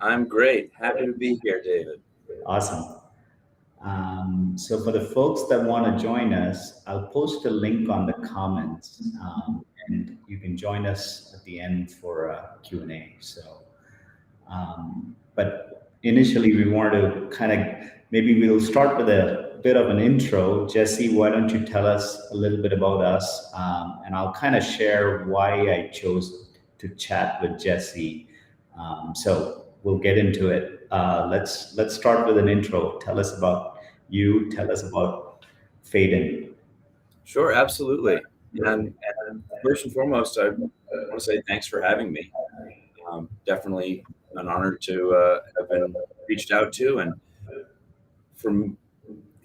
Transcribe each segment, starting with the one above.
I'm great. Happy to be here, David. Awesome. So for the folks that want to join us, I'll post a link on the comments, and you can join us at the end for a Q&A. But initially, we wanted to kind of maybe we'll start with a bit of an intro. Jesse, why don't you tell us a little bit about us, and I'll kind of share why I chose to chat with Jesse. So we'll get into it. Let's start with an intro. Tell us about you. Tell us about Phaidon. Sure, absolutely. And first and foremost, I want to say thanks for having me. Definitely an honor to have been reached out to, and from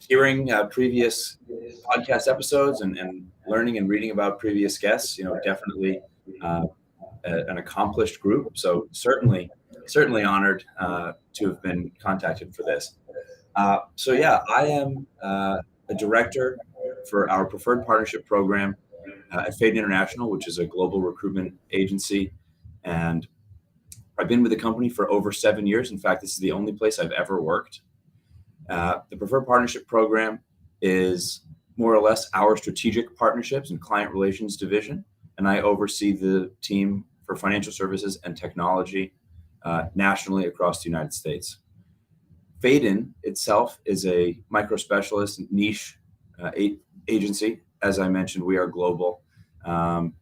hearing previous podcast episodes and learning and reading about previous guests, definitely uh, an accomplished group. So certainly honored to have been contacted for this. So yeah, I am a director for our preferred partnership program at Phaidon International, which is a global recruitment agency. And I've been with the company for over 7 years. In fact, this is the only place I've ever worked. The preferred partnership program is more or less our strategic partnerships and client relations division. And I oversee the team for financial services and technology nationally across the United States. Phaidon itself is a micro specialist niche agency. As I mentioned, we are global. And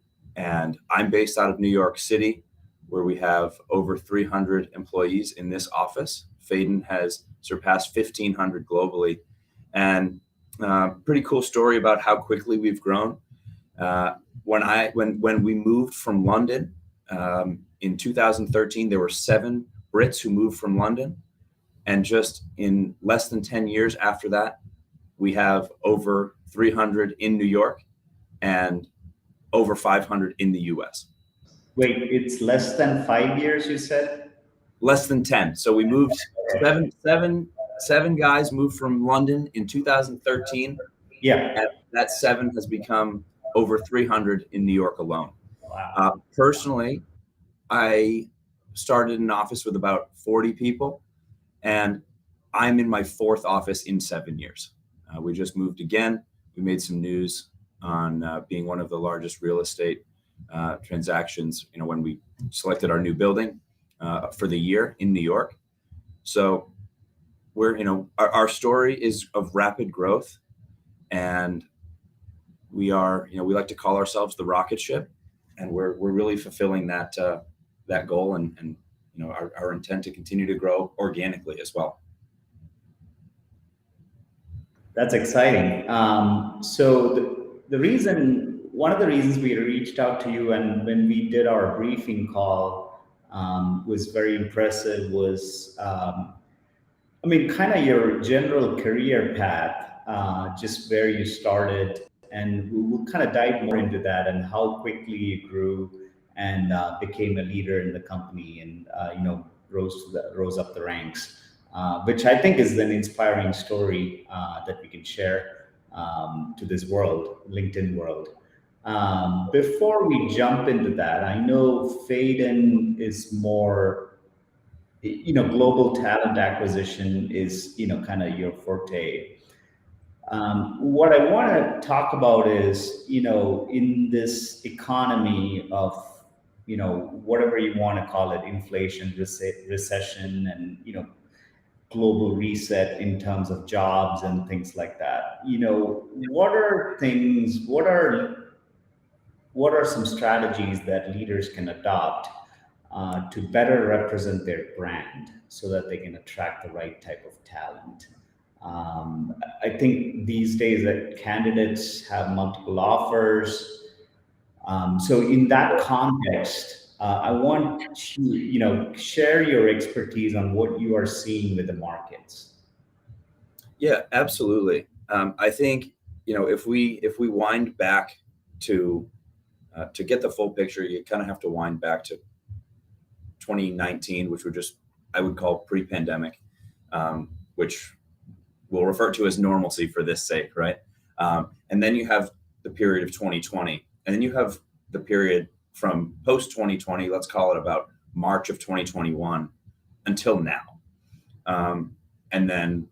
I'm based out of New York City, where we have over 300 employees in this office. Phaidon has surpassed 1,500 globally. And pretty cool story about how quickly we've grown. When we moved from London in 2013, there were 7 Brits who moved from London. And just in less than 10 years after that, we have over 300 in New York and over 500 in the US. Wait, it's less than 5 years, you said? Less than 10. So we moved seven guys moved from London in 2013. Yeah. And that 7 has become over 300 in New York alone. Wow. Personally, I started an office with about 40 people, and I'm in my 4th office in 7 years. We just moved again. We made some news on being one of the largest real estate transactions, when we selected our new building for the year in New York. So our story is of rapid growth, and we like to call ourselves the rocket ship, and we're really fulfilling that goal and our intent to continue to grow organically as well. That's exciting. So one of the reasons we reached out to you, and when we did our briefing call, was very impressive. Kind of your general career path, just where you started, and we'll kind of dive more into that and how quickly you grew and became a leader in the company, and rose up the ranks, which I think is an inspiring story that we can share to this world, LinkedIn world. Before we jump into that, I know Phaidon is more, global talent acquisition is, kind of your forte. What I want to talk about is, in this economy of, whatever you want to call it, inflation, recession, and, global reset in terms of jobs and things like that. What are some strategies that leaders can adopt to better represent their brand so that they can attract the right type of talent? I think these days that candidates have multiple offers. So in that context, I want you, share your expertise on what you are seeing with the markets. Yeah, absolutely. I think if we wind back to get the full picture, you kind of have to wind back to 2019, which I would call pre-pandemic, which we'll refer to as normalcy for this sake, right? And then you have the period of 2020, and then you have the period from post 2020, let's call it about March of 2021, until now. And then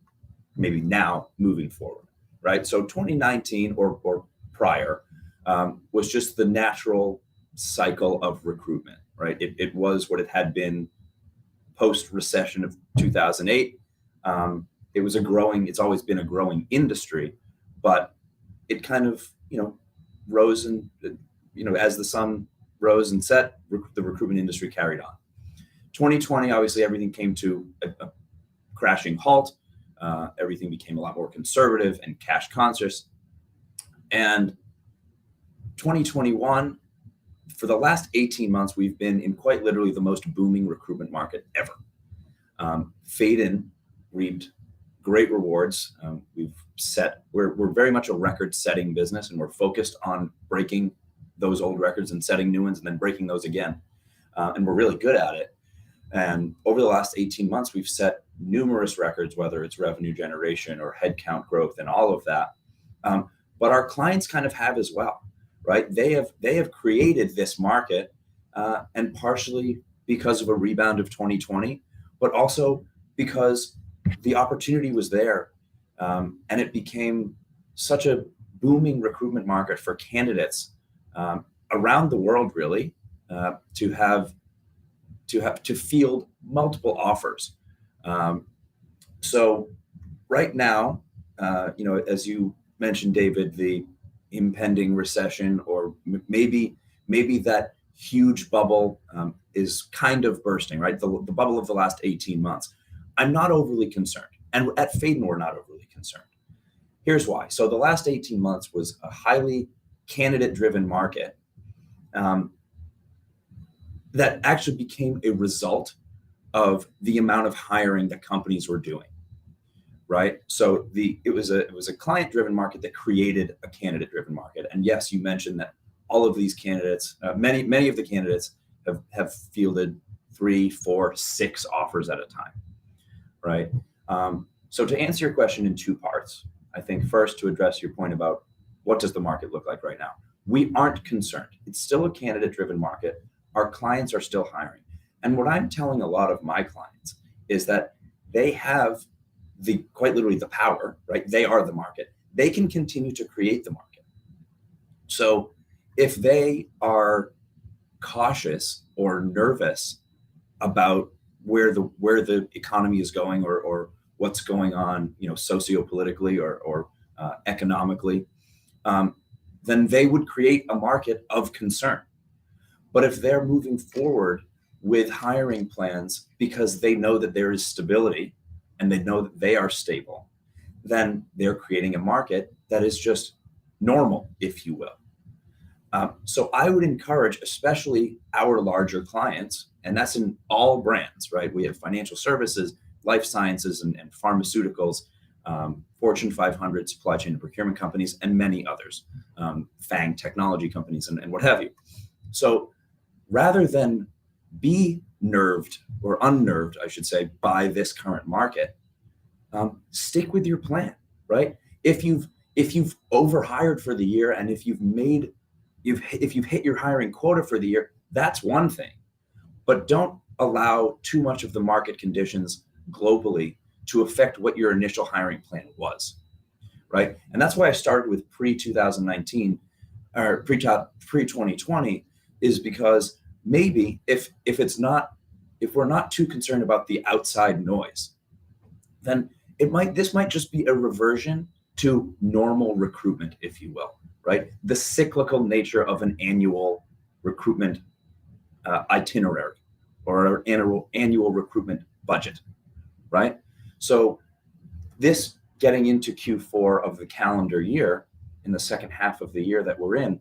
maybe now moving forward, right? So 2019 or prior was just the natural cycle of recruitment, right? It was what it had been post-recession of 2008. It was it's always been a growing industry, but it kind of, rose and, as the sun rose and set, the recruitment industry carried on. 2020, obviously, everything came to a crashing halt. Everything became a lot more conservative and cash conscious. And 2021, for the last 18 months, we've been in quite literally the most booming recruitment market ever. Phaidon reaped great rewards. We're very much a record-setting business, and we're focused on breaking those old records and setting new ones and then breaking those again. And we're really good at it. And over the last 18 months, we've set numerous records, whether it's revenue generation or headcount growth and all of that. But our clients kind of have as well, right? They have created this market, and partially because of a rebound of 2020, but also because the opportunity was there, and it became such a booming recruitment market for candidates around the world, really, to field multiple offers. So right now, as you mentioned, David, the impending recession, or maybe that huge bubble is kind of bursting, right? The bubble of the last 18 months. I'm not overly concerned. And at Phaidon, we're not overly concerned. Here's why. So the last 18 months was a highly candidate-driven market that actually became a result of the amount of hiring that companies were doing, right? So it was a client-driven market that created a candidate-driven market. And yes, you mentioned that all of these candidates, many of the candidates have fielded 3, 4, 6 offers at a time, right? So to answer your question in 2 parts, I think first to address your point about what does the market look like right now? We aren't concerned. It's still a candidate-driven market. Our clients are still hiring. And what I'm telling a lot of my clients is that they have quite literally the power, right? They are the market. They can continue to create the market. So if they are cautious or nervous about where the economy is going, or what's going on, sociopolitically or economically, then they would create a market of concern. But if they're moving forward with hiring plans because they know that there is stability and they know that they are stable, then they're creating a market that is just normal, if you will. So I would encourage, especially our larger clients, and that's in all brands, right? We have financial services, life sciences, and pharmaceuticals, Fortune 500 supply chain and procurement companies, and many others, FANG technology companies, and what have you. So rather than be nerved or unnerved, I should say, by this current market, stick with your plan, right? If you've overhired for the year, and if you've hit your hiring quota for the year, that's one thing. But don't allow too much of the market conditions globally to affect what your initial hiring plan was, right? And that's why I started with pre-2019 or pre-2020, is because maybe if we're not too concerned about the outside noise, then this might just be a reversion to normal recruitment, if you will, right? The cyclical nature of an annual recruitment itinerary or annual recruitment budget, right? So this getting into Q4 of the calendar year, in the second half of the year that we're in,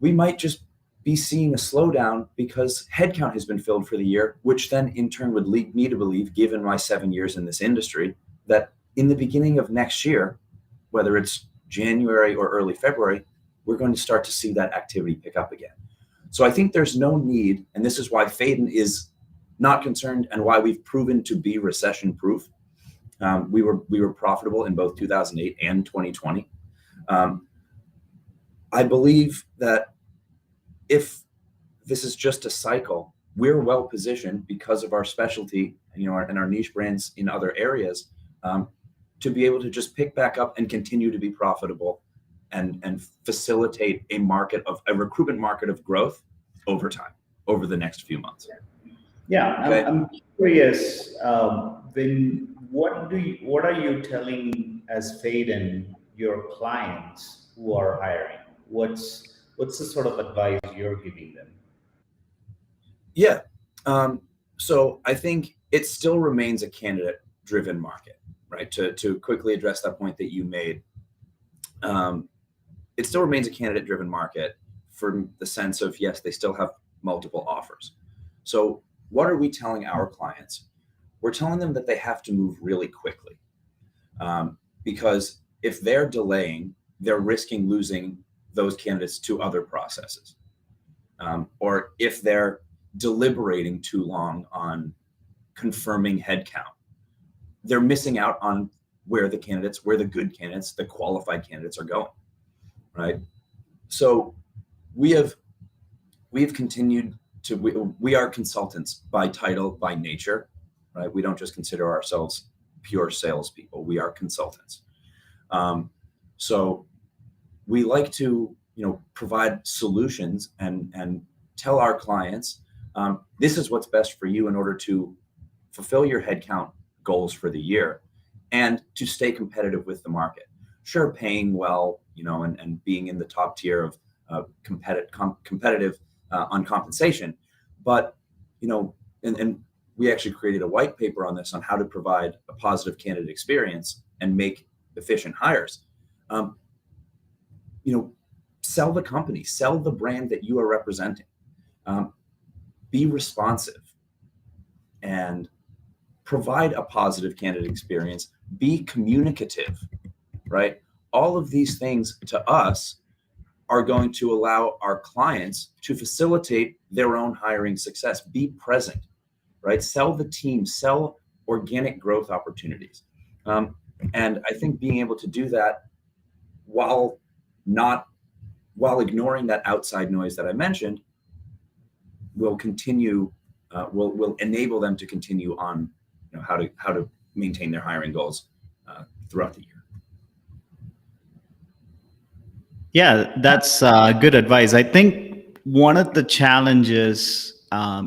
we might just be seeing a slowdown because headcount has been filled for the year, which then in turn would lead me to believe, given my 7 years in this industry, that in the beginning of next year, whether it's January or early February, we're going to start to see that activity pick up again. So I think there's no need, and this is why Phaidon is not concerned and why we've proven to be recession proof. We were profitable in both 2008 and 2020. I believe that if this is just a cycle, we're well positioned because of our specialty, and our niche brands in other areas, to be able to just pick back up and continue to be profitable, and facilitate a recruitment market of growth over time, over the next few months. Yeah, Okay. I'm curious. Then what are you telling as Phaidon your clients who are hiring? What's the sort of advice you're giving them? Yeah. So I think it still remains a candidate-driven market, right? To quickly address that point that you made, it still remains a candidate-driven market, for the sense of, yes, they still have multiple offers. So what are we telling our clients? We're telling them that they have to move really quickly, because if they're delaying, they're risking losing those candidates to other processes, or if they're deliberating too long on confirming headcount, they're missing out on where the good candidates, the qualified candidates are going, right? So we have continued to, we are consultants by title, by nature, right? We don't just consider ourselves pure salespeople. We are consultants. So we like to, provide solutions and tell our clients, this is what's best for you in order to fulfill your headcount goals for the year and to stay competitive with the market. Sure, paying well, and being in the top tier of competitive on compensation, but and we actually created a white paper on this, on how to provide a positive candidate experience and make efficient hires. Sell the company, sell the brand that you are representing. Be responsive and provide a positive candidate experience. Be communicative, right? All of these things to us are going to allow our clients to facilitate their own hiring success. Be present, right? Sell the team, sell organic growth opportunities. And I think being able to do that while ignoring that outside noise that I mentioned will enable them to continue on, how to maintain their hiring goals throughout the year. Yeah, that's good advice. I think one of the challenges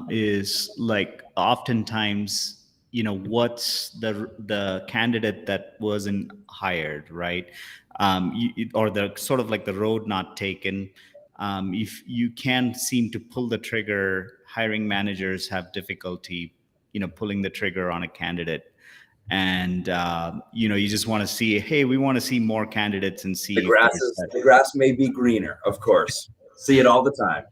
is, like, oftentimes, what's the candidate that wasn't hired, right? Or the sort of like the road not taken. If you can seem to pull the trigger, hiring managers have difficulty, pulling the trigger on a candidate. And you just want to see, hey, we want to see more candidates and see the grass may be greener, of course. See it all the time.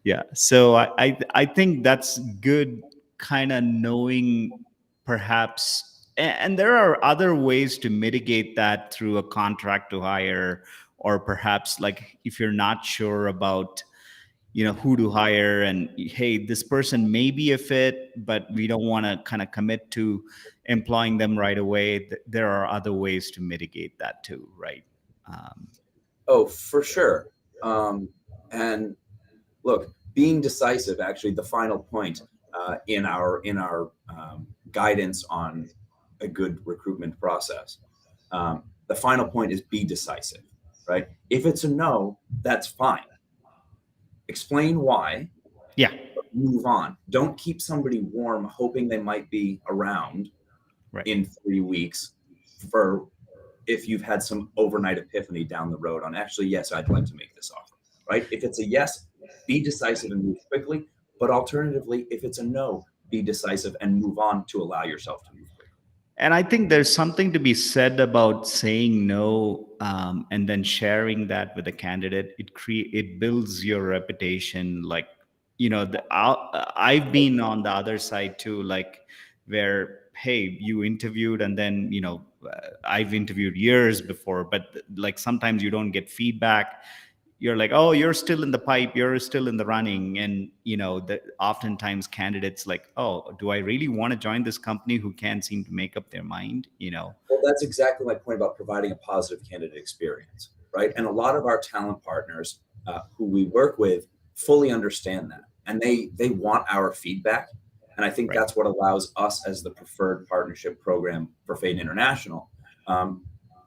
Yeah. So I think that's good, kind of knowing, perhaps, and there are other ways to mitigate that through a contract to hire, or perhaps, like, if you're not sure about who to hire, and hey, this person may be a fit, but we don't want to kind of commit to employing them right away. There are other ways to mitigate that too, right? Oh, for sure. And look, being decisive, actually, the final point in our guidance on a good recruitment process. The final point is be decisive, right? If it's a no, that's fine. Explain why. Yeah. Move on. Don't keep somebody warm hoping they might be around in 3 weeks, for if you've had some overnight epiphany down the road on, actually, yes, I'd like to make this offer, right? If it's a yes, be decisive and move quickly. But alternatively, if it's a no, be decisive and move on to allow yourself to move quickly. And I think there's something to be said about saying no, and then sharing that with the candidate. It builds your reputation. Like, I've been on the other side too, like, where, hey, you interviewed, and then I've interviewed years before, but like sometimes you don't get feedback. You're like, oh, you're still in the pipe, you're still in the running. And oftentimes candidates like, oh, do I really want to join this company who can't seem to make up their mind? Well, that's exactly my point about providing a positive candidate experience, right? And a lot of our talent partners who we work with fully understand that. and they want our feedback. And I think Right. that's what allows us as the preferred partnership program for Phaidon International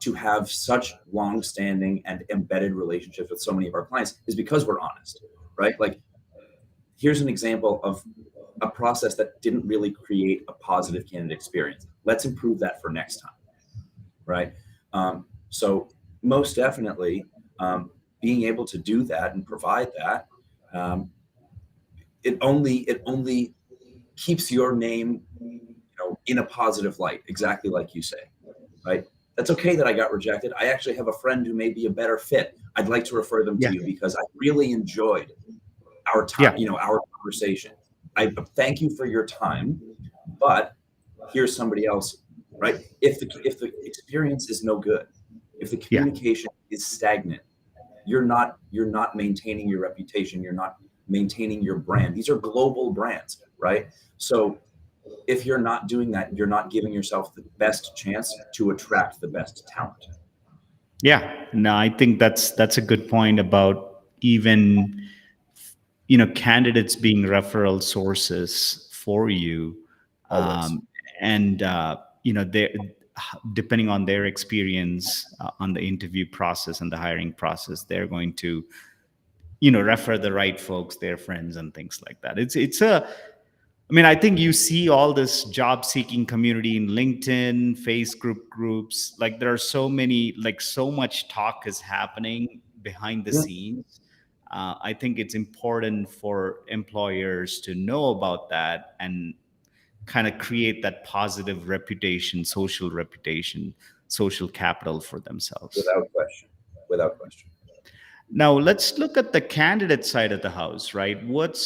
to have such long-standing and embedded relationships with so many of our clients, is because we're honest, right? Like, here's an example of a process that didn't really create a positive candidate experience. Let's improve that for next time, right? So most definitely, being able to do that and provide that, it only keeps your name, in a positive light, exactly like you say, right? That's okay that I got rejected. I actually have a friend who may be a better fit. I'd like to refer them to Yeah. you because I really enjoyed our time, Yeah. our conversation. I thank you for your time, but here's somebody else, right? If the experience is no good, if the Yeah. communication is stagnant, you're not maintaining your reputation. You're not maintaining your brand. These are global brands, right? So if you're not doing that, you're not giving yourself the best chance to attract the best talent. Yeah. No, I think that's a good point about even candidates being referral sources for you, Always. and they, depending on their experience on the interview process and the hiring process, they're going to refer the right folks, their friends, and things like that. It's a I mean, I think you see all this job seeking community in LinkedIn, Facebook groups. Like, there are so many, like, so much talk is happening behind the Yeah. scenes. I think it's important for employers to know about that and kind of create that positive reputation, social capital for themselves. Without question. Without question. Now let's look at the candidate side of the house, right? What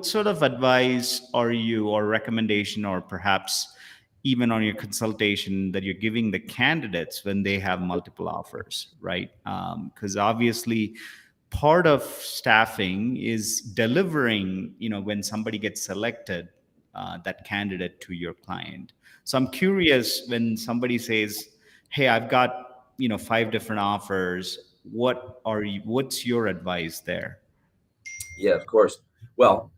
sort of advice are you, or recommendation, or perhaps even on your consultation that you're giving the candidates when they have multiple offers, right? Because obviously part of staffing is delivering, when somebody gets selected, that candidate to your client. So I'm curious, when somebody says, hey, I've got 5 different offers, what's your advice there? Yeah, of course. Well,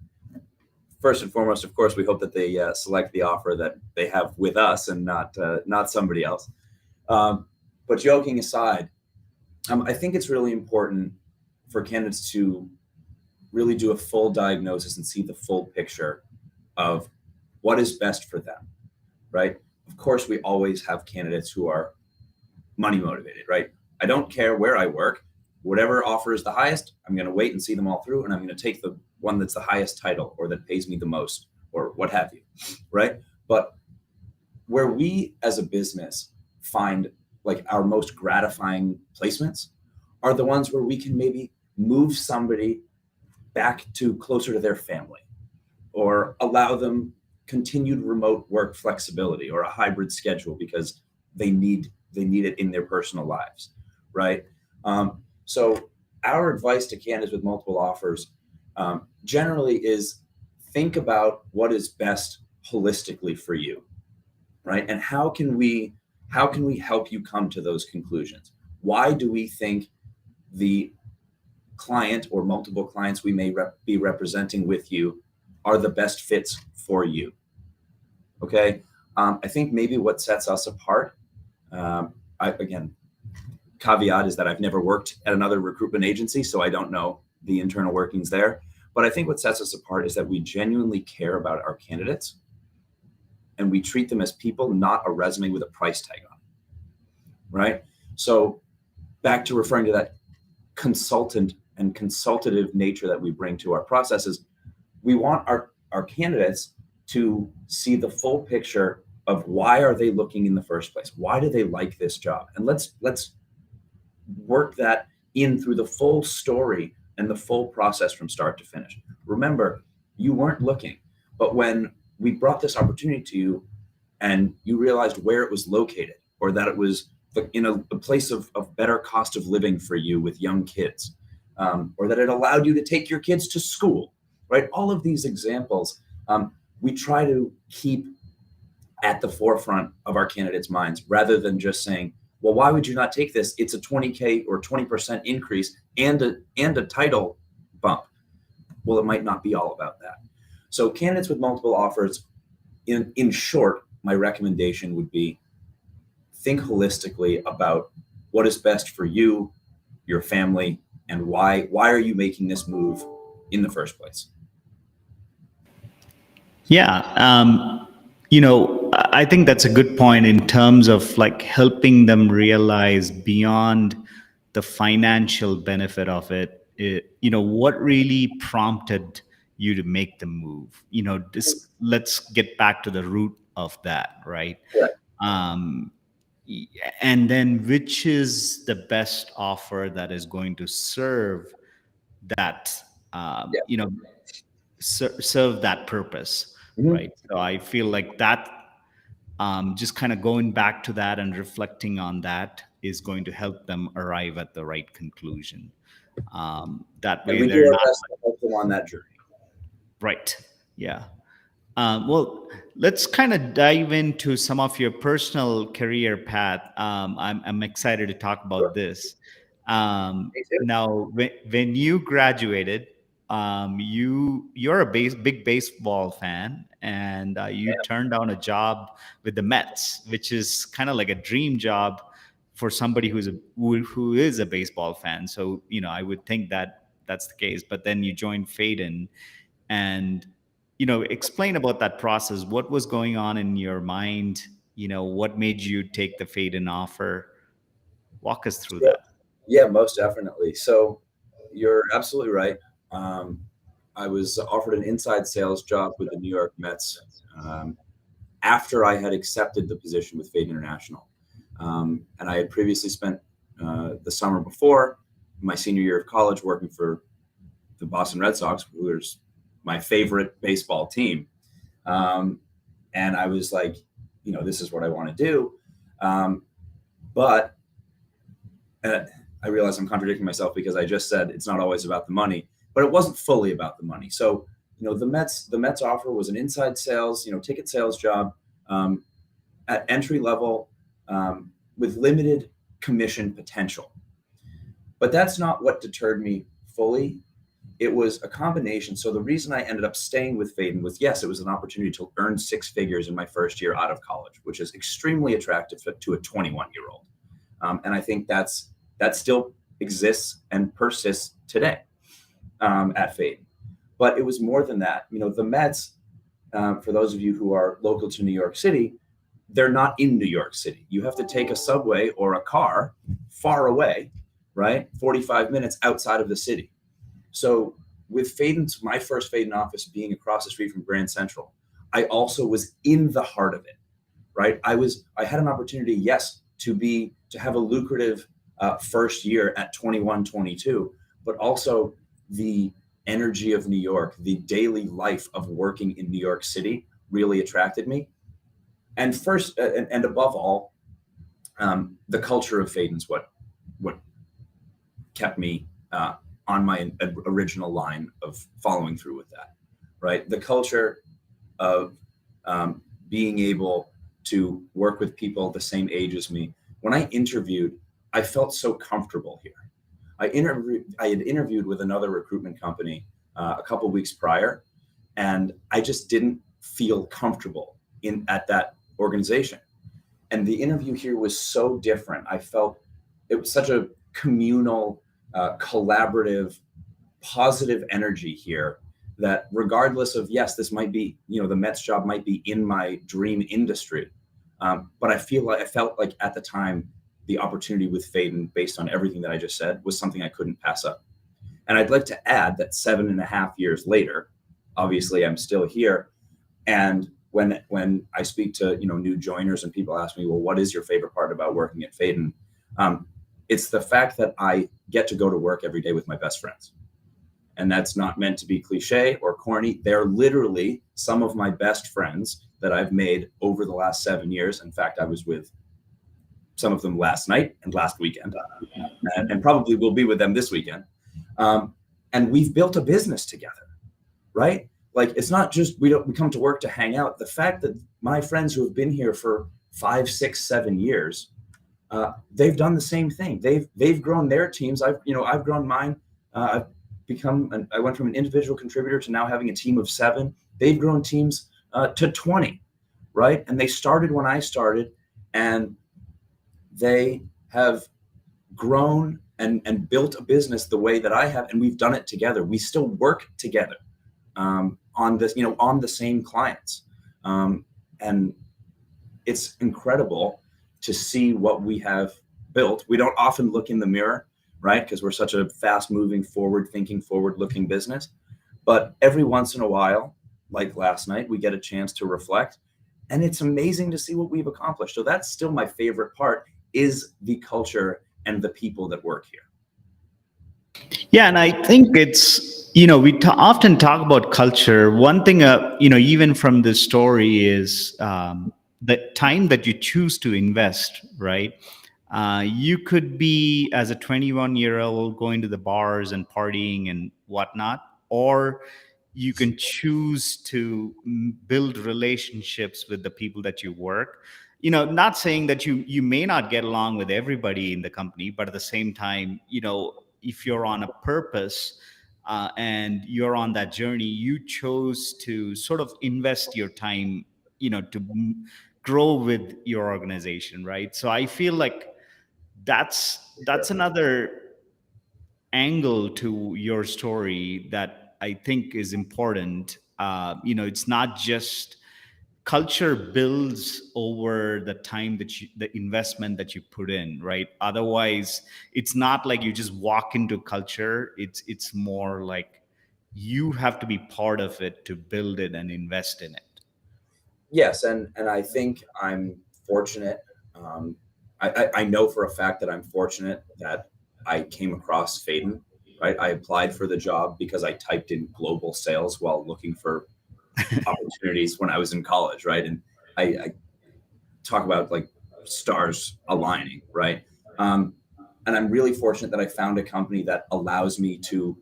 first and foremost, of course, we hope that they select the offer that they have with us and not somebody else. But joking aside, I think it's really important for candidates to really do a full diagnosis and see the full picture of what is best for them, right? Of course, we always have candidates who are money motivated, right? I don't care where I work. Whatever offer is the highest, I'm going to wait and see them all through, and I'm going to take the one that's the highest title or that pays me the most or what have you, right? But where we as a business find like our most gratifying placements are the ones where we can maybe move somebody back to closer to their family, or allow them continued remote work flexibility or a hybrid schedule because they need it in their personal lives, right? So our advice to candidates with multiple offers generally is, think about what is best holistically for you, right? And how can we help you come to those conclusions? Why do we think the client or multiple clients we may be representing with you are the best fits for you? Okay. I think maybe what sets us apart, again, caveat is that I've never worked at another recruitment agency, so I don't know the internal workings there. But I think what sets us apart is that we genuinely care about our candidates and we treat them as people, not a resume with a price tag on it, right? So back to referring to that consultant and consultative nature that we bring to our processes, we want our candidates to see the full picture of why are they looking in the first place? Why do they like this job? And let's work that in through the full story and the full process from start to finish. Remember, you weren't looking, but when we brought this opportunity to you and you realized where it was located, or that it was in a place of better cost of living for you with young kids, or that it allowed you to take your kids to school, right? All of these examples, we try to keep at the forefront of our candidates' minds, rather than just saying, well, why would you not take this? It's a 20K or 20% increase and a title bump. Well, it might not be all about that. So candidates with multiple offers, in short, my recommendation would be think holistically about what is best for you, your family, and why are you making this move in the first place. Yeah. I think that's a good point in terms of like helping them realize beyond the financial benefit of it, what really prompted you to make the move. Let's get back to the root of that, right? Right. Um, and then which is the best offer that is going to serve that, Yeah. serve that purpose, Mhm. right? So I feel like that, just kind of going back to that and reflecting on that is going to help them arrive at the right conclusion. That And way we do they're our not best to help them on that journey. right. Yeah. Well, let's kind of dive into some of your personal career path. I'm excited to talk about this. Me too. Now, when you graduated, you're a big baseball fan, and you turned down a job with the Mets, which is kind of like a dream job for somebody who is a baseball fan. So I would think that that's the case. But then you joined Phaidon, and explain about that process. What was going on in your mind? What made you take the Phaidon offer? Walk us through Yeah, that. yeah, most definitely. So you're absolutely right. Um, I was offered an inside sales job with the New York Mets after I had accepted the position with Fade International. And I had previously spent the summer before my senior year of college working for the Boston Red Sox, who is my favorite baseball team. And I was like, this is what I want to do. But I realize I'm contradicting myself because I just said it's not always about the money, but it wasn't fully about the money. So, the Mets offer was an inside sales, ticket sales job at entry level with limited commission potential. But that's not what deterred me fully. It was a combination. So the reason I ended up staying with Phaidon was, yes, it was an opportunity to earn six figures in my first year out of college, which is extremely attractive to a 21-year-old. And I think that still exists and persists today at Phaidon. But it was more than that. The Mets, for those of you who are local to New York City, they're not in New York City. You have to take a subway or a car far away, right? 45 minutes outside of the city. So with Phaidon's, my first Phaidon office being across the street from Grand Central, I also was in the heart of it, right? I had an opportunity, yes, to have a lucrative first year at 21, 22, but also the energy of New York, the daily life of working in New York City really attracted me. And first, and above all, the culture of Phaidon's what kept me on my original line of following through with that, right? The culture of being able to work with people the same age as me. When I interviewed, I felt so comfortable here. I had interviewed with another recruitment company a couple of weeks prior, and I just didn't feel comfortable at that organization. And the interview here was so different. I felt it was such a communal, collaborative, positive energy here that regardless of, yes, this might be, the Mets job might be in my dream industry. But I felt like at the time, the opportunity with Phaidon, based on everything that I just said, was something I couldn't pass up. And I'd like to add that 7.5 years later, obviously I'm still here. And when I speak to, new joiners and people ask me, well, what is your favorite part about working at Phaidon? It's the fact that I get to go to work every day with my best friends. And that's not meant to be cliche or corny. They're literally some of my best friends that I've made over the last 7 years. In fact, I was with some of them last night and last weekend, and probably will be with them this weekend. And we've built a business together, right? Like, it's not just we come to work to hang out. The fact that my friends who have been here for 5, 6, 7 years, they've done the same thing. They've grown their teams. I've grown mine. I've I went from an individual contributor to now having a team of 7. They've grown teams to 20, right? And they started when I started, and they have grown and built a business the way that I have, and we've done it together. We still work together on this, on the same clients. And it's incredible to see what we have built. We don't often look in the mirror, right? Because we're such a fast moving, forward thinking, forward looking business. But every once in a while, like last night, we get a chance to reflect, and it's amazing to see what we've accomplished. So that's still my favorite part, is the culture and the people that work here. Yeah, and I think it's, we often talk about culture. One thing, even from this story is the time that you choose to invest, right? You could be, as a 21-year-old, going to the bars and partying and whatnot, or you can choose to build relationships with the people that you work. Not saying that you may not get along with everybody in the company, but at the same time, if you're on a purpose and you're on that journey, you chose to sort of invest your time, to grow with your organization, right? So I feel like that's another angle to your story that I think is important. It's not just culture builds over the time the investment that you put in, right? Otherwise, it's not like you just walk into culture. It's more like you have to be part of it to build it and invest in it. Yes, and I think I'm fortunate. I know for a fact that I'm fortunate that I came across Phaidon, right? I applied for the job because I typed in global sales while looking for opportunities when I was in college, right? And I talk about like stars aligning, right? And I'm really fortunate that I found a company that allows me to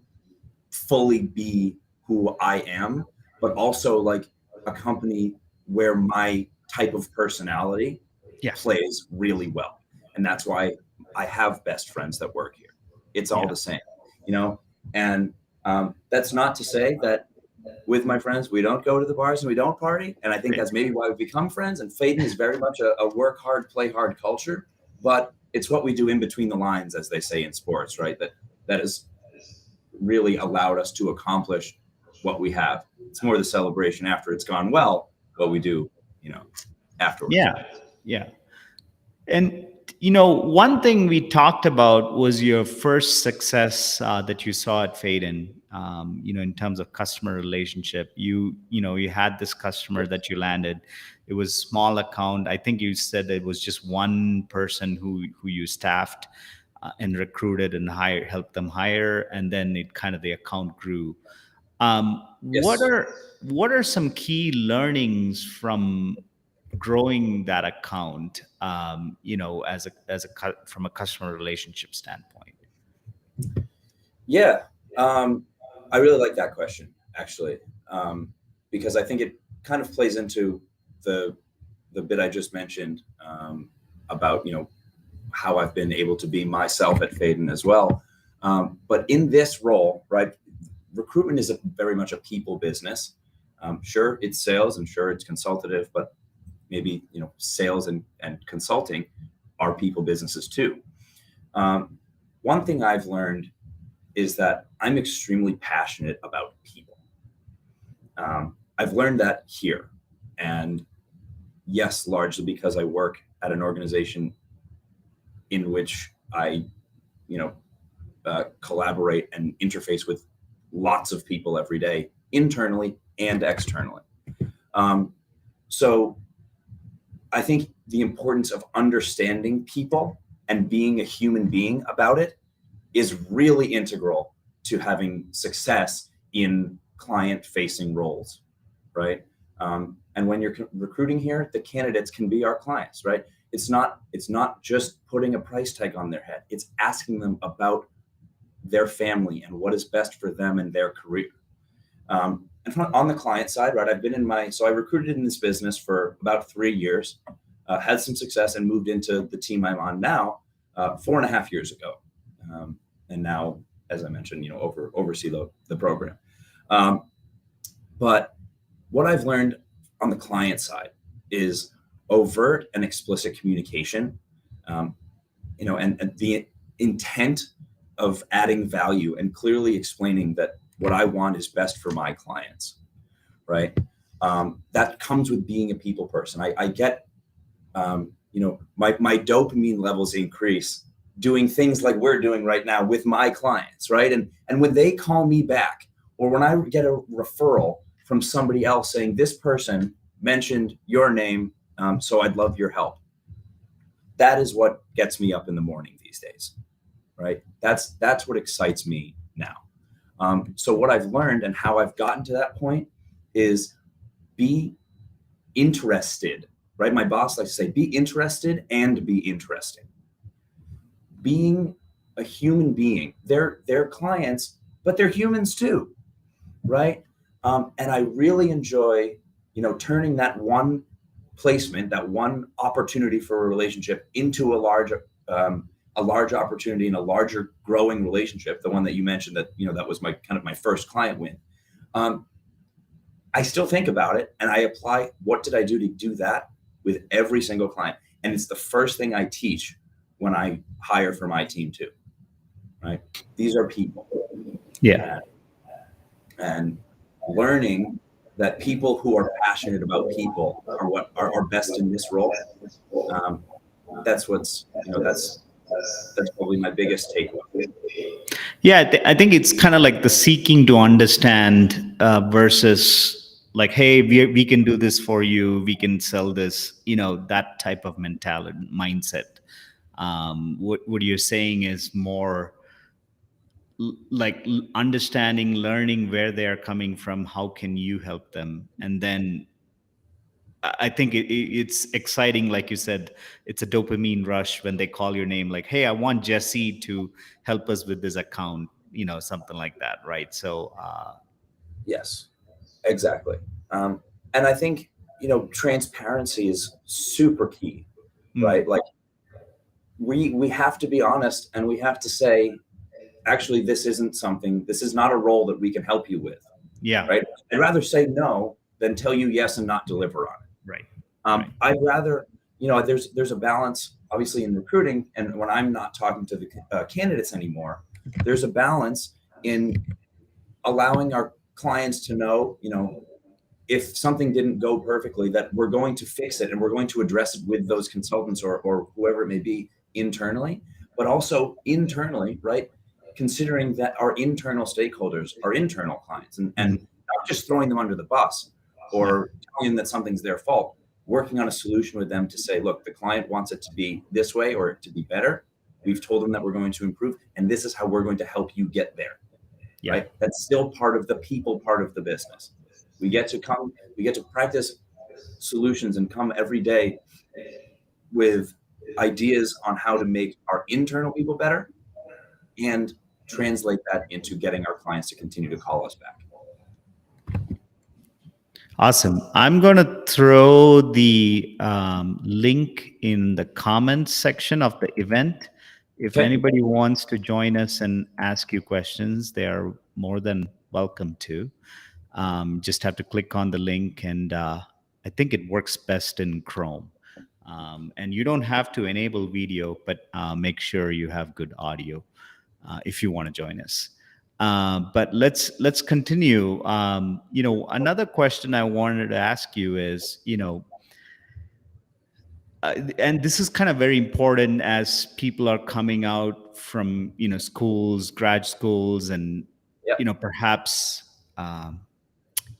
fully be who I am, but also like a company where my type of personality plays really well. And that's why I have best friends that work here. It's all the same, and that's not to say that with my friends, we don't go to the bars and we don't party. And I think that's maybe why we've become friends. And Phaidon is very much a work hard, play hard culture, but it's what we do in between the lines, as they say in sports, right? That has really allowed us to accomplish what we have. It's more the celebration after it's gone well, what we do, afterwards. Yeah. And, one thing we talked about was your first success that you saw at Phaidon, in terms of customer relationship. You had this customer that you landed. It was a small account. I think you said it was just one person who you staffed and recruited and helped them hire. And then the account grew. Yes. What are some key learnings from growing that account, from a customer relationship standpoint? Yeah. I really like that question, actually, because I think it kind of plays into the bit I just mentioned about, how I've been able to be myself at Phaidon as well. But in this role, right, recruitment is very much a people business. Sure, it's sales, and sure, it's consultative, but maybe, sales and consulting are people businesses too. One thing I've learned is that I'm extremely passionate about people. I've learned that here. And yes, largely because I work at an organization in which I, collaborate and interface with lots of people every day, internally and externally. So I think the importance of understanding people and being a human being about it is really integral to having success in client-facing roles, right? And when you're recruiting here, the candidates can be our clients, right? It's not just putting a price tag on their head. It's asking them about their family and what is best for them and their career. And on the client side, right, I recruited in this business for about 3 years, had some success, and moved into the team I'm on now 4.5 years ago. And now as I mentioned, oversee the program. But what I've learned on the client side is overt and explicit communication, and the intent of adding value and clearly explaining that what I want is best for my clients, right? That comes with being a people person. I get, my dopamine levels increase doing things like we're doing right now with my clients, right? And when they call me back, or when I get a referral from somebody else saying this person mentioned your name, so I'd love your help. That is what gets me up in the morning these days, right? That's what excites me now. So what I've learned and how I've gotten to that point is be interested, right? My boss likes to say, be interested and be interesting. Being a human being, they're clients, but they're humans too, right? And I really enjoy, turning that one placement, that one opportunity for a relationship into a large opportunity and a larger growing relationship. The one that you mentioned that was my first client win. I still think about it and I apply, what did I do to do that with every single client? And it's the first thing I teach when I hire for my team too, right? These are people. Yeah. And learning that people who are passionate about people are what are best in this role. That's probably my biggest takeaway. Yeah, I think it's kind of like the seeking to understand versus like, hey, we can do this for you, we can sell this, that type of mentality, mindset. What you're saying is more like understanding, learning where they are coming from, how can you help them, and then I think it's exciting, like you said, it's a dopamine rush when they call your name, like, hey, I want Jesse to help us with this account, something like that, right? So yes, exactly. And I think transparency is super key, right? Like we have to be honest, and we have to say, actually, this is not a role that we can help you with. Yeah. Right. I'd rather say no than tell you yes and not deliver on it. Right. I'd rather, there's a balance, obviously, in recruiting. And when I'm not talking to the candidates anymore, there's a balance in allowing our clients to know, if something didn't go perfectly, that we're going to fix it and we're going to address it with those consultants or whoever it may be internally, but also internally, right? Considering that our internal stakeholders are internal clients and not just throwing them under the bus or telling them that something's their fault, working on a solution with them to say, look, the client wants it to be this way or to be better. We've told them that we're going to improve, and this is how we're going to help you get there. Yeah. Right? That's still part of the people part of the business. We get to practice solutions and come every day with ideas on how to make our internal people better and translate that into getting our clients to continue to call us back. Awesome. I'm going to throw the link in the comments section of the event. If anybody wants to join us and ask you questions, they are more than welcome to. Just have to click on the link, and I think it works best in Chrome. And you don't have to enable video, but make sure you have good audio if you want to join us. But let's continue. Another question I wanted to ask you is, and this is kind of very important as people are coming out from schools, grad schools, and perhaps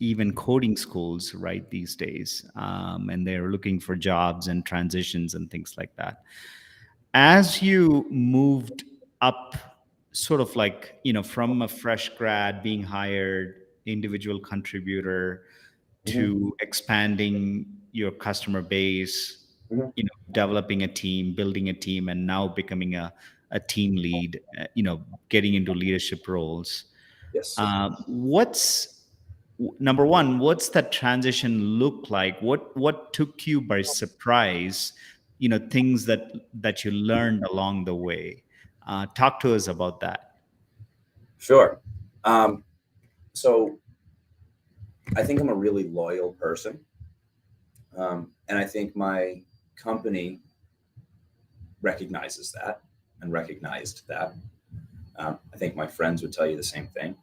even coding schools, right, these days, and they're looking for jobs and transitions and things like that. As you moved up, sort of like, from a fresh grad being hired, individual contributor, to expanding your customer base, developing a team, building a team, and now becoming a team lead, getting into leadership roles. Yes. Number one, what's that transition look like? What took you by surprise? Things that you learned along the way. Talk to us about that. Sure. So I think I'm a really loyal person. And I think my company recognizes that and recognized that. I think my friends would tell you the same thing.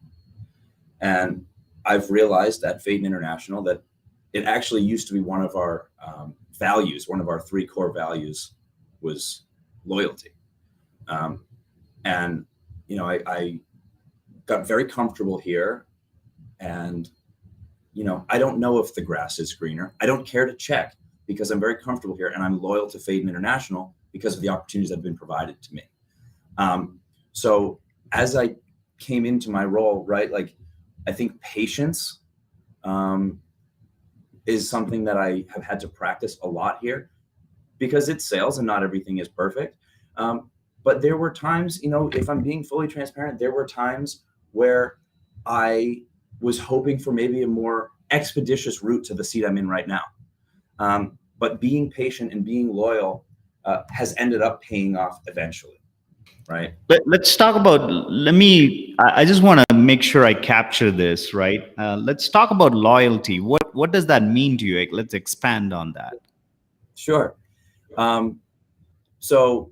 And I've realized at Phaidon International that it actually used to be one of our values, one of our three core values was loyalty. And, you know, I got very comfortable here, and, you know, I don't know if the grass is greener. I don't care to check because I'm very comfortable here, and I'm loyal to Phaidon International because of the opportunities that have been provided to me. So as I came into my role, right, like I think patience is something that I have had to practice a lot here because it's sales and not everything is perfect. But there were times, you know, if I'm being fully transparent, there were times where I was hoping for maybe a more expeditious route to the seat I'm in right now. But being patient and being loyal has ended up paying off eventually, right? Let's talk about, I just want to make sure I capture this, right? Let's talk about loyalty. What does that mean to you? Let's expand on that. Sure. So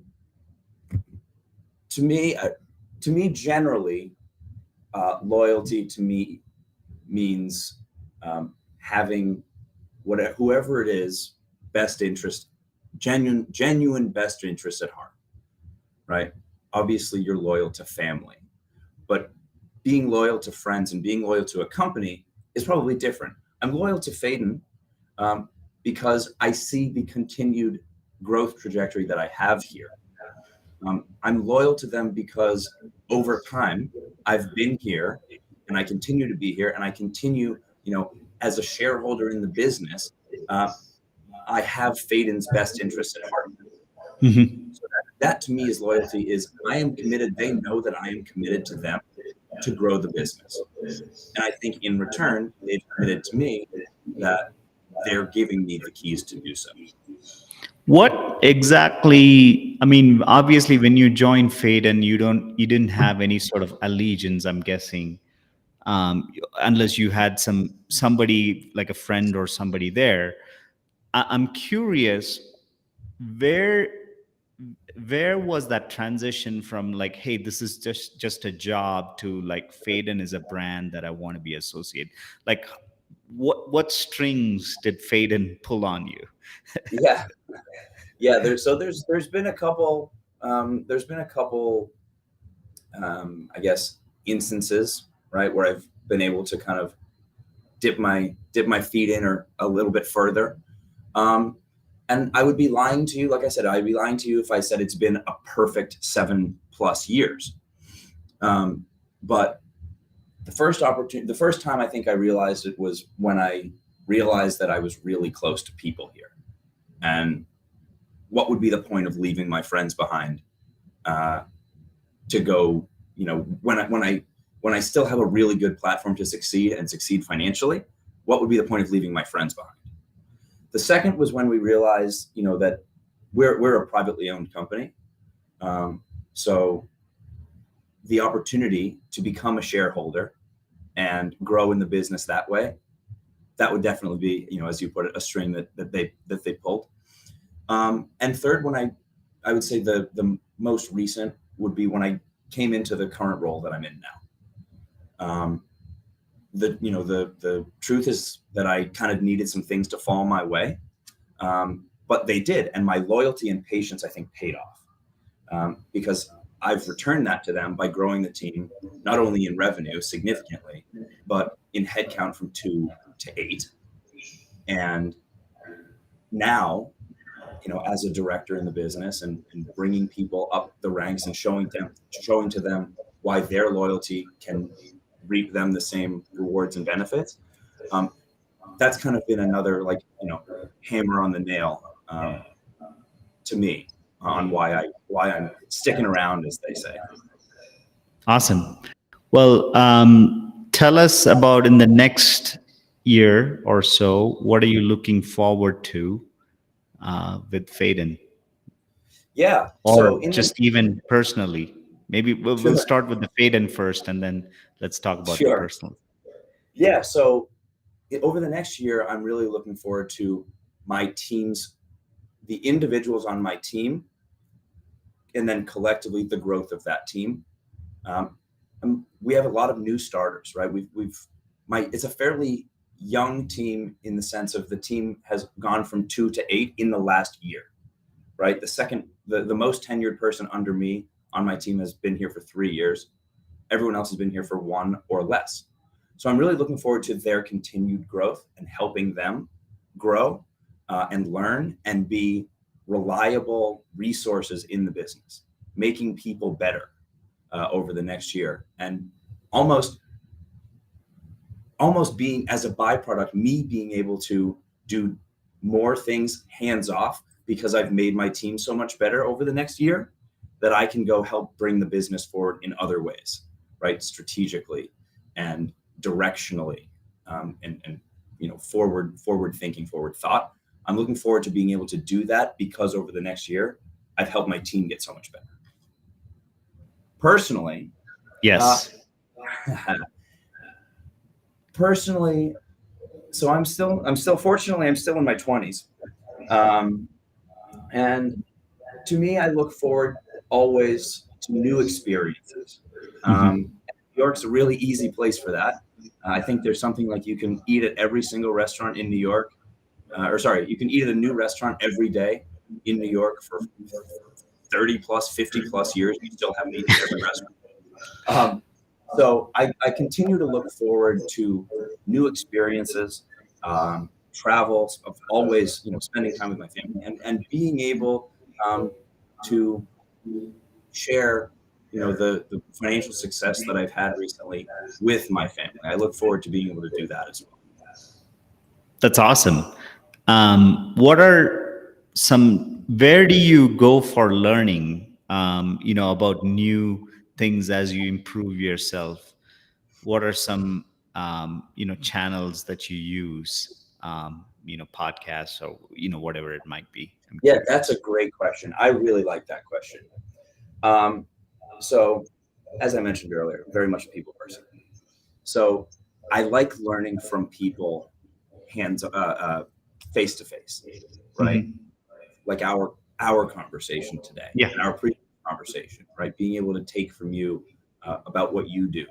to me, generally, loyalty to me means having whoever it is, best interest, genuine best interest at heart, right? Obviously, you're loyal to family, but being loyal to friends and being loyal to a company is probably different. I'm loyal to Phaidon because I see the continued growth trajectory that I have here. I'm loyal to them because over time I've been here and I continue to be here, and I continue, you know, as a shareholder in the business, I have Phaidon's best interest at heart. Mm-hmm. So that to me is loyalty. Is I am committed. They know that I am committed to them to grow the business, and I think in return they've committed to me that they're giving me the keys to do so. What exactly, I mean, obviously when you joined Phaidon, you didn't have any sort of allegiance, I'm guessing, unless you had somebody like a friend or somebody there. I'm curious, where was that transition from like, hey, this is just a job, to like Phaidon is a brand that I want to be associated? Like, what strings did Phaidon pull on you? Yeah. There's been a couple I guess instances, right, where I've been able to kind of dip my feet in or a little bit further. And I would be lying to you, like I said, I'd be lying to you if I said it's been a perfect 7+ years. But the first time I think I realized it was when I realized that I was really close to people here. And what would be the point of leaving my friends behind to go, you know, when I still have a really good platform to succeed and succeed financially, what would be the point of leaving my friends behind? The second was when we realized, you know, that we're a privately owned company. So the opportunity to become a shareholder and grow in the business that way, that would definitely be, you know, as you put it, a string that they pulled. And third, when I would say the most recent would be when I came into the current role that I'm in now. The truth is that I kind of needed some things to fall my way, but they did, and my loyalty and patience, I think, paid off, because I've returned that to them by growing the team, not only in revenue significantly, but in headcount from 2 to 8. And now, you know, as a director in the business and bringing people up the ranks and showing to them why their loyalty can reap them the same rewards and benefits. That's kind of been another, like, you know, hammer on the nail to me on why I'm sticking around, as they say. Awesome. Well, tell us about, in the next year or so, what are you looking forward to with Phaidon? Yeah. Or so just even personally. Maybe we'll start with the Phaidon first, and then let's talk about the Sure. personal. Yeah. So over the next year, I'm really looking forward to my team's, the individuals on my team, and then collectively the growth of that team. We have a lot of new starters, right? It's a fairly young team in the sense of the team has gone from 2 to 8 in the last year, right? The most tenured person under me on my team has been here for 3 years. Everyone else has been here for 1 or less. So I'm really looking forward to their continued growth and helping them grow and learn and be reliable resources in the business, making people better over the next year, and almost being, as a byproduct, me being able to do more things hands off because I've made my team so much better over the next year that I can go help bring the business forward in other ways, right? Strategically and directionally, and forward thinking, forward thought. I'm looking forward to being able to do that because over the next year, I've helped my team get so much better. Personally, Yes. Personally, so I'm still fortunately I'm still in my 20s, and to me, I look forward always to new experiences. New York's a really easy place for that. I think there's something like you can eat at every single restaurant in New York, you can eat at a new restaurant every day in New York for 30 plus, 50 plus years. You still haven't eaten at every restaurant. So I continue to look forward to new experiences, travels, of always, spending time with my family and being able to share, the financial success that I've had recently with my family. I look forward to being able to do that as well. That's awesome. Where do you go for learning, about new things as you improve yourself? What are some, channels that you use, podcasts or, whatever it might be? Yeah, that's a great question. I really like that question. So as I mentioned earlier, very much a people person. So I like learning from people face to face, right? Like our conversation today, and our previous conversation, right? Being able to take from you about what you do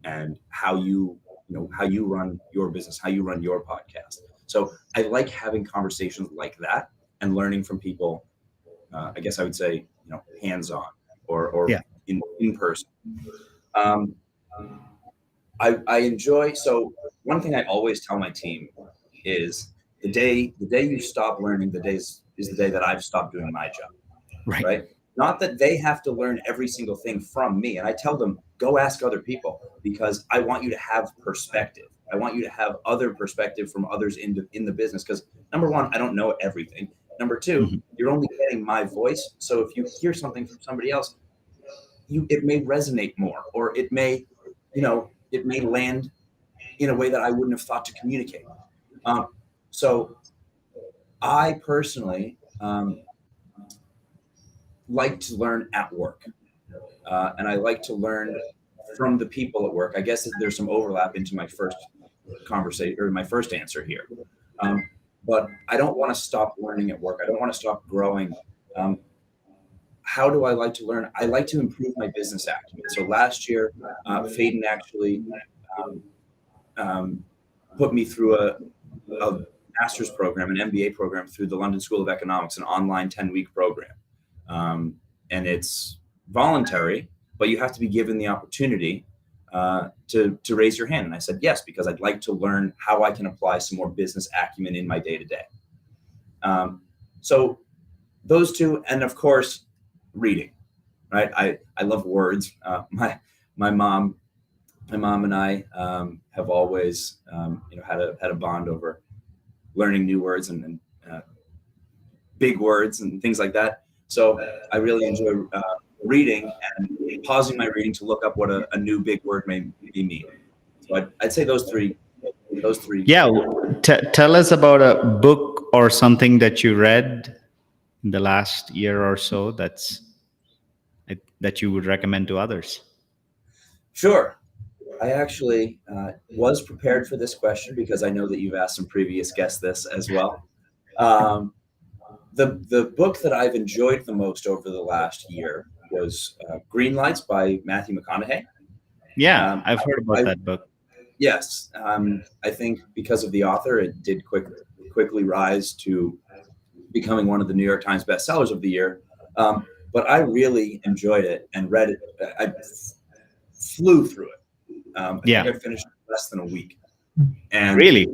and how you run your business, how you run your podcast. So I like having conversations like that and learning from people. I guess I would say, hands-on or in person. I enjoy. So one thing I always tell my team is the day you stop learning, is the day that I've stopped doing my job. Right? Not that they have to learn every single thing from me. And I tell them, go ask other people, because I want you to have perspective. I want you to have other perspective from others in the business. Because number one, I don't know everything. Number two, you're only getting my voice. So if you hear something from somebody else, it may resonate more, or it may land in a way that I wouldn't have thought to communicate. So I personally like to learn at work, and I like to learn from the people at work. I guess there's some overlap into my first conversation or my first answer here, but I don't want to stop learning at work. I don't want to stop growing. How do I like to learn? I like to improve my business acumen. So last year, Phaidon actually put me through a master's program, an MBA program through the London School of Economics, an online 10-week program. And it's voluntary, but you have to be given the opportunity to raise your hand. And I said yes, because I'd like to learn how I can apply some more business acumen in my day-to-day. So those two, and of course, reading, right? I love words. My mom and I have always had a bond over learning new words and big words and things like that. So I really enjoy reading and pausing my reading to look up what a new big word may mean. So I'd say those three. Yeah. Tell us about a book or something that you read in the last year or so that's that you would recommend to others? Sure. I actually was prepared for this question because I know that you've asked some previous guests this as well. Um, the book that I've enjoyed the most over the last year was Green Lights by Matthew McConaughey. Yeah, Um, I've heard about I that book. Yes, I think because of the author, it did quickly rise to becoming one of the New York Times bestsellers of the year. But I really enjoyed it and read it. I flew through it. I Yeah, think I finished it in less than a week. And really.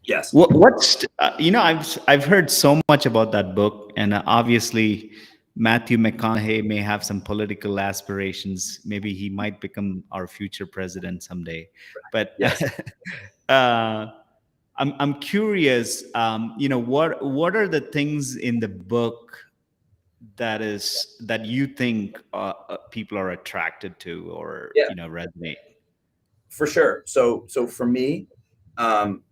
yes, What's I've heard so much about that book, and obviously Matthew McConaughey may have some political aspirations. Maybe he might become our future president someday. But yes. I'm curious. What are the things in the book that you think people are attracted to, or Yeah, resonate? for sure. So for me, um,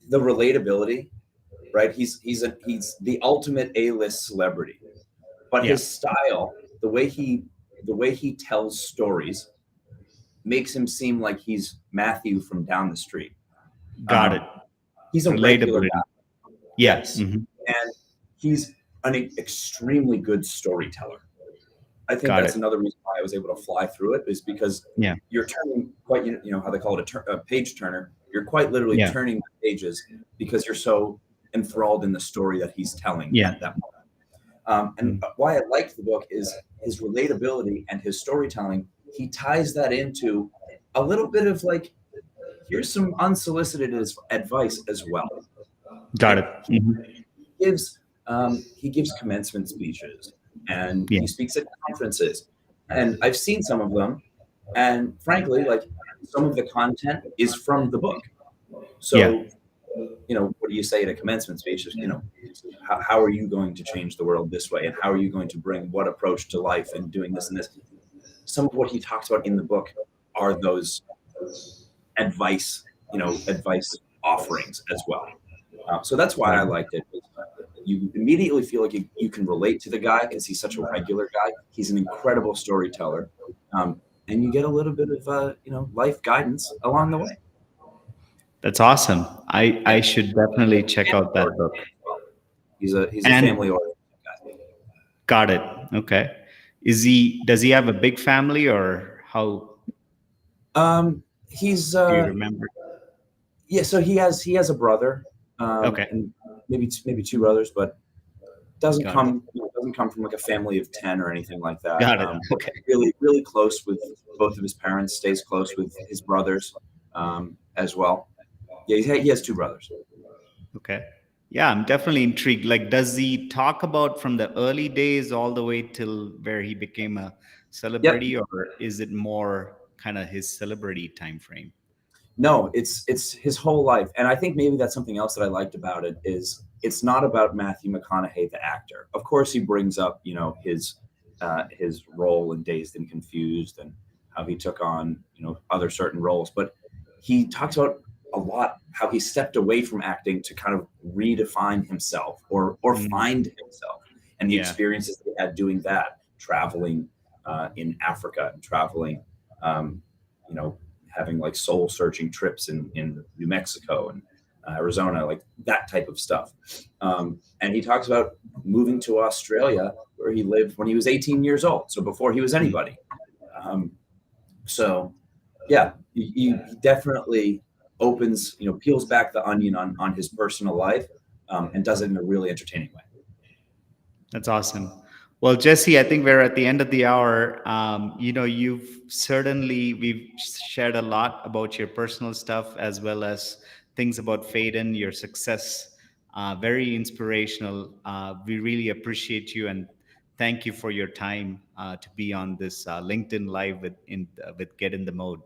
the relatability, right? He's the ultimate A-list celebrity, but Yeah, his style, the way he tells stories, makes him seem like he's Matthew from down the street. got it. Um, he's a regular Relatability. guy, Yeah. yes, Mhm. and he's an extremely good storyteller. I think Got that's it. another reason why I was able to fly through it, is because Yeah. you're turning quite, you know how they call it a page turner. You're quite literally Yeah. turning the pages because you're so enthralled in the story that he's telling Yeah. at that moment. Mm. And why I liked the book is his relatability and his storytelling. He ties that into a little bit of like, here's some unsolicited advice as well. Got Like it. Mhm. he gives commencement speeches, and Yeah. he speaks at conferences, and I've seen some of them, and frankly, like, some of the content is from the book. Yeah. So, what do you say at a commencement speech? How are you going to change the world this way, and how are you going to bring what approach to life and doing this and this? Some of what he talks about in the book are those advice offerings as well. So that's why I liked it. You immediately feel like you can relate to the guy because he's such a regular guy. He's an incredible storyteller, and you get a little bit of life guidance along the way. That's awesome. I Yeah, should definitely check family out that oriented book. as well. He's a And family oriented guy. got it. Okay. Does he have a big family, or how He's do you remember? yeah. So he has a brother, Okay. and maybe two brothers, but doesn't Got it. come from like a family of 10 or anything like that. Got it. Okay. Really, really close with both of his parents. Stays close with his brothers as well. Yeah, he has two brothers. Okay. Yeah, I'm definitely intrigued. Like, does he talk about from the early days all the way till where he became a Yep. celebrity, or is it more kind of his celebrity time frame? No, it's his whole life, and I think maybe that's something else that I liked about it is it's not about Matthew McConaughey the actor. Of course, he brings up his role in Dazed and Confused and how he took on other certain roles, but he talks about a lot how he stepped away from acting to kind of redefine himself or Mm. find himself, and the Yeah. experiences that he had doing that, traveling in Africa and traveling. Um, you know, Having like soul searching trips in New Mexico and Arizona, like that type of stuff. And he talks about moving to Australia where he lived when he was 18 years old. So before he was anybody. So yeah, he definitely peels back the onion on his personal life, and does it in a really entertaining way. That's awesome. Well, Jesse, I think we're at the end of the hour. We've shared a lot about your personal stuff as well as things about Phaidon, your success. Very inspirational. We really appreciate you and thank you for your time to be on this LinkedIn Live with Get in the Mode.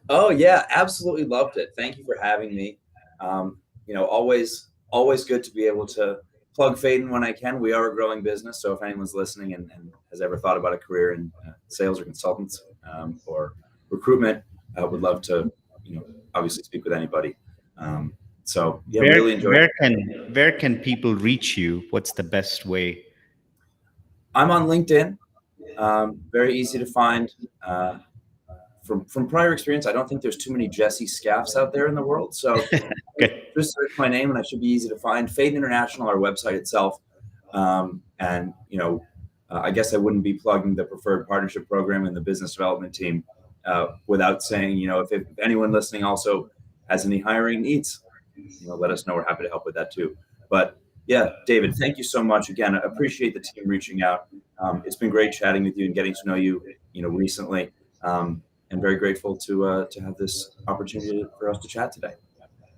Oh yeah, absolutely loved it. Thank you for having me. Always good to be able to plug Phaidon when I can. We are a growing business, so if anyone's listening and has ever thought about a career in sales or consultants or recruitment, I would love to, obviously speak with anybody. So yeah, Where really enjoyed it. where can people reach you? What's the best way? I'm on LinkedIn. Very easy to find. From prior experience, I don't think there's too many Jesse Scaffs out there in the world. So Okay. just search my name and I should be easy to find. Phaidon International, our website itself. And, I guess I wouldn't be plugging the preferred partnership program and the business development team without saying, if anyone listening also has any hiring needs, let us know. We're happy to help with that too. But yeah, David, thank you so much. Again, I appreciate the team reaching out. It's been great chatting with you and getting to know you, recently. And very grateful to have this opportunity for us to chat today.